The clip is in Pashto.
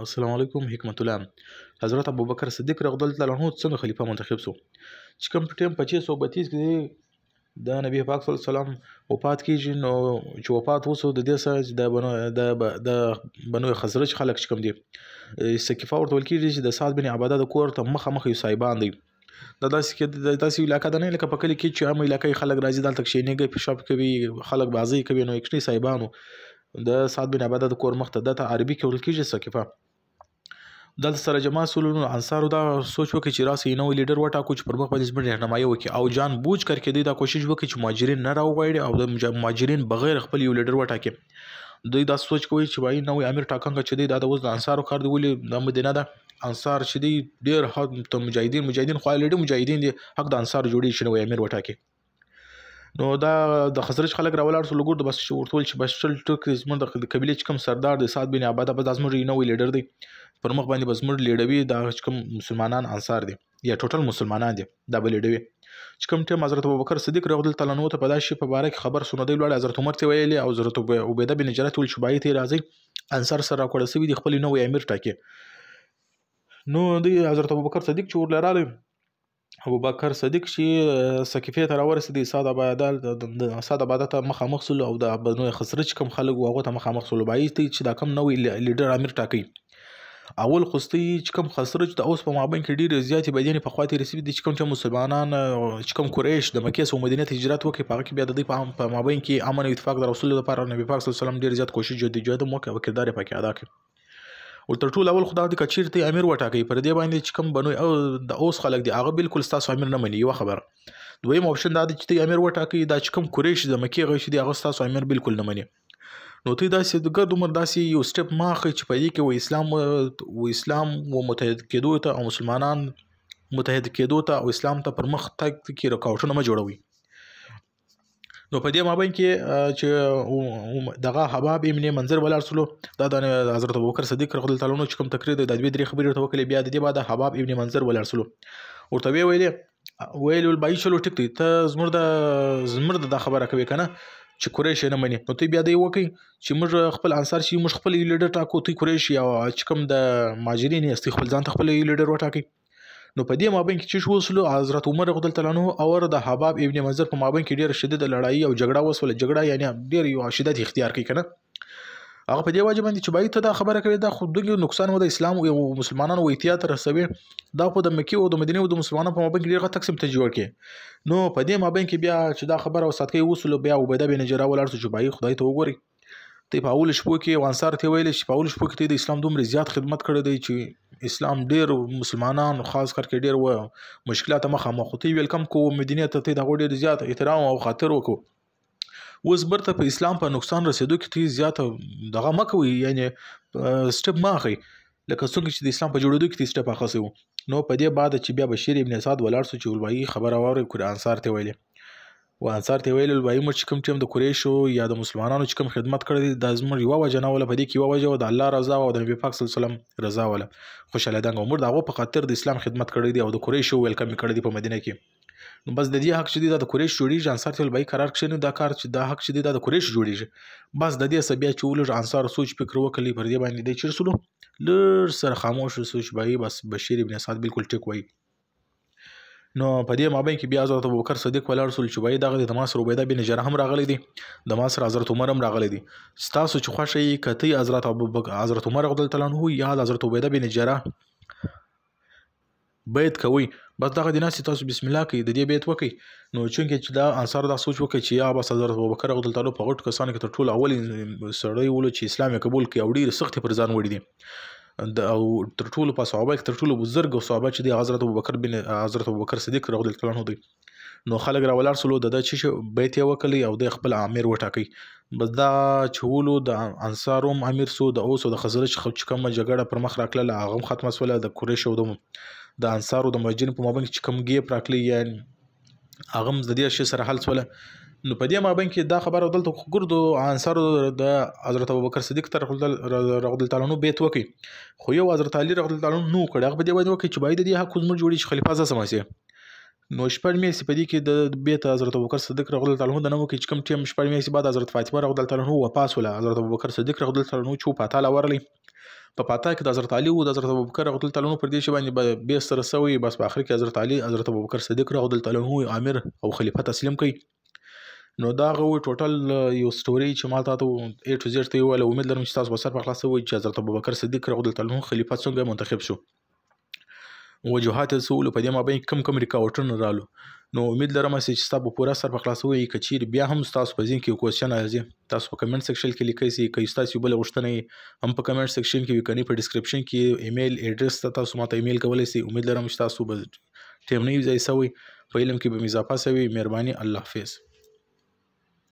السلام علیکم حکمت الله. حضرت ابوبکر صدیق رضی الله عنه څنګه خلیفہ منتخب شو؟ چې کوم ټیم په 532 کې د نبی پاک صلی الله علیه وسلم وفات کیږي، نو چې وفات وسو د دې سره د بنو خزرج خلک چې کوم دي سقیفه ورته ویل کیږي چې د سعد بن عباده د کور ته مخامخ یو صاحبان دي. دا داسې علاقه ده نه لکه په کلي کې چې عام علاقې خلک راځي دلته کښېنېږي پیشاب کوي خلک بازۍ کوي، نو یکشني صاحبانو د سعد بن عباده د کور مخ ته دته عربي کې ویل کیږي سقیفه. دلته سره جماع سولونو انصارو دا سوچ وکړي چې راسي نو لیډر وټاکو چې پر مخ باندې زموږ رهنمایي وکړي، او جان بوج کر کې دوی دا کوشش وکړي چې مهاجرین نه راوغواړي او د مهاجرین بغیر خپل یو لیډر وټاکي. دوی دا سوچ کوي چې وایي نوې امیر ټاکنګ چې دی دا د اوس د انصارو کار دی، ولې د مدینه ده انصار چې دی ډېر حق ته مجاهدین خو لیډر مجاهدین دي حق د انصار جوړي چې نوې امیر وټاکي. نو دا د خزرج خلک راولاړ سول ګور د بس ورتول چې بس چل ټک زموږ د قبیله چې کوم سردار د سعد بن عباده په داسمر نوې لیډر دی پر مخ باندې بس مړ لیډوي دا چې کوم مسلمانان انصار دي یا ټوټل مسلمانان دي دا به لیډوي. چې کوم ټیم حضرت ابوبکر صدیق رضی الله عنه ته په داسې په باره کې خبر سونه دی لوړ حضرت عمر ته ویلي او حضرت عبیده بن جراح ول شبای ته راځي انصار سره راکړل سوي د خپل نوې امیر ټاکي. نو دی حضرت ابوبکر صدیق چې ورلراله ابوبکر صدیق چې سقیفه ته راورسېدی سعد عباده ته مخامخ سول او د بنو خزرج کوم خلک هغه ته مخامخ سول بایي چې دا کوم نوې لیډر امیر ټاکي. اول خوستي چې کوم خزرج د اوس په مابین کې ډېرې زیاتې بدینې په خواته رسېدي دي چې کوم چې مسلمانان چې کوم قریش د مکې او مدینې ته هجرت وکړي په هغه کې بیا د دوی په مابین کې امن او اتفاق د رسول الله لپاره نبی پاک صلی الله علیه وسلم ډېر زیات کوشش جدي وکړ او کردار یې پکې ادا کړ. ولتر ټول اول خدای د کچیرته امیر وټاکي پر دې باندې چې کوم بنو او د اوس خلک دی هغه بالکل ستاسو امیر نه مني. یو خبر دویم اپشن دا دی چې امیر وټاکي دا چې کوم قریش د مکې غوښتي دی هغه ستاسو امیر بالکل نه مني. نو ته داسې د ګرد عمر داسې یو سټپ ماخه چې په دې کې و اسلام و متحد کېدو ته او مسلمانان متحد کېدو ته او اسلام ته پر مخ تګ کې رکاوټونه ما جوړوي. نو په دې مابین کې چې دغه حباب ابن منذر ولاړ سلو دا د حضرت ابوبکر صدیق رضی الله عنه چې کوم تقریر د دوی درې خبرې ورته وکړې بیا د دې بعد حباب ابن منذر ولاړ سلو ورته ویل بای چلو ټیک دی ته زمر د خبره کوي کنه چې قریش نه مني. نو ته بیا دی وکي چې موږ خپل انصار شي موږ خپل لیډر ټاکو ته قریش یا چې کوم د مهاجرین است خپل ځان خپل لیډر وټاکي. نو په دې مابین کې چې شو وسلو حضرت عمر رضی الله عنه او د حباب ابن منذر په مابین کې ډیر شدید لړایي او جګړه وسوله. جګړه یعنی ډیر یو شدت اختیار کوي کنه هغه په دې وجه باندې چې بای ته دا خبره کوي دا خو دغه نقصان و د اسلام او مسلمانانو و احتیاط رسوي دا خو د مکه او د مدینه او د مسلمانانو په مابین کې ډیر تقسیم ته جوړ کړي. نو په دې مابین کې بیا چې دا خبره وسات کوي وسلو بیا عبیده بن جراح ولر چې بای خدای ته وګوري ته په اول شپو کې وانصار ته ویل چې په اول شپو کې د اسلام دومره زیات خدمت کړی دی چې اسلام ډیر مسلمانان خاص کر کې ډیر و مشکلات مخامخ ته ویلکم کو مدینه ته د ډیر زیات احترام او خاطر وکړو اوس برته په اسلام په نقصان رسیدو کې ته زیات دغه مکوي یعنی سټپ ماخي لکه څنګه چې د اسلام په جوړېدو کې سټپ اخیسو. نو په دې بعد چې بیا بشیر ابن اسد ولاړ سو چې ولوي خبره وره کړ انصار ته ویلې و انصار ته ویل وای مر چې کوم ټیم د قریشو یا د مسلمانانو چې کوم خدمت کړی د ازمر یو وجنه ولا په دې کې یو وجه د الله رضا او د نبی پاک صلی الله علیه وسلم رضا ولا خوشاله دغه عمر دغه په خاطر د اسلام خدمت کړی دی او د قریشو ویلکم کړی دی په مدینه کې. نو بس د دې حق چې د قریش جوړیږي انصار ته وای قرار کښنه دا کار چې دا حق چې د قریش جوړیږي بس د دې سبیا چې ولر انصار سوچ فکر وکړي پر دې باندې د چرسلو لر سره خاموش سوچ بای بس بشیر ابن اسد بالکل ټیک وای. نو په دې مابین کې بیا حضرت ابوبکر صدیق ولاړ سول چې وای دغه د ماسر عبیده بن جراح هم راغلی دي د ماسر حضرت عمر هم راغلی دي ستاسو چې خوښي کتی حضرت عمر رضی الله عنه یا حضرت عبیده بن جراح بیت کوي بس دغه د ناس تاسو بسم الله کوي د دې بیت وکي. نو چې دا انصار دا سوچ وکي چې یا بس حضرت ابوبکر رضی الله عنه په غټ کسان کې تر ټول اول سړی ولو چې اسلام قبول کړي او ډیر سخت پر ځان وړي دي او تر ټولو په صحابه تر ټولو بزرګ صحابه چې د حضرت ابوبکر صدیق رضی الله عنه دی. نو خلک را ولاړ سلو د چې بیت یې وکړي او د خپل امیر وټاکي بس دا چولو د انصاروم امیر سو د اوس او د خزرج چې کوم جګړه پر مخ راکله هغه ختمه سوله د قریش او د انصارو د مهاجرین په مابین کې کوم ګیپ راکلی یعنی هغه د دې شی سره حل سوله. نو په دې مابین کې دا خبره دلته ګردو انصار د حضرت ابوبکر صدیق رضی الله عنه بیت وکي خو یو حضرت علی رضی الله عنه نو کړه هغه په دې باندې وکي چې باید د حق زمر جوړي خلیفہ ځه سماسي. نو شپږ میاشتې په دې کې د بیت حضرت ابوبکر صدیق رضی الله عنه د نو کې کوم ټیم شپږ میاشتې بعد حضرت فاطمه رضی الله عنه وفات ولا حضرت ابوبکر صدیق رضی الله عنه چې په تعالی ورلی په فاتحه کې د حضرت علي او د حضرت ابوبکر رضی الله عنه پر دې شی باندې به سره سوی بس په اخر کې حضرت علي حضرت ابوبکر صدیق رضی الله عنه امیر او خلیفہ تسلیم کړي نو دا غو ټوټل یو سټوري چې مال تاسو A to Z ته ویل امید لرم چې تاسو به سر په خلاص وي چې حضرت ابوبکر صدیق رضی الله عنه خلیفہ څنګه منتخب شو وجوهات السؤال په دې مابین کم ریکاوټونه رالو نو امید لرم چې تاسو په پورا سر په خلاصوي کچیر بیا هم تاسو په ځین کې کوېسچن راځي تاسو په کمنټ سیکشن کې لیکئ چې کای تاسو بل غوښتنه هم په کمنټ سیکشن کې وکني په ډسکرپشن کې ایمیل ایډریس تاسو ماته ایمیل کولای شئ امید لرم چې تاسو به ټیم نه یې ځای سوي په علم کې به اضافه سوي مهرباني الله حافظ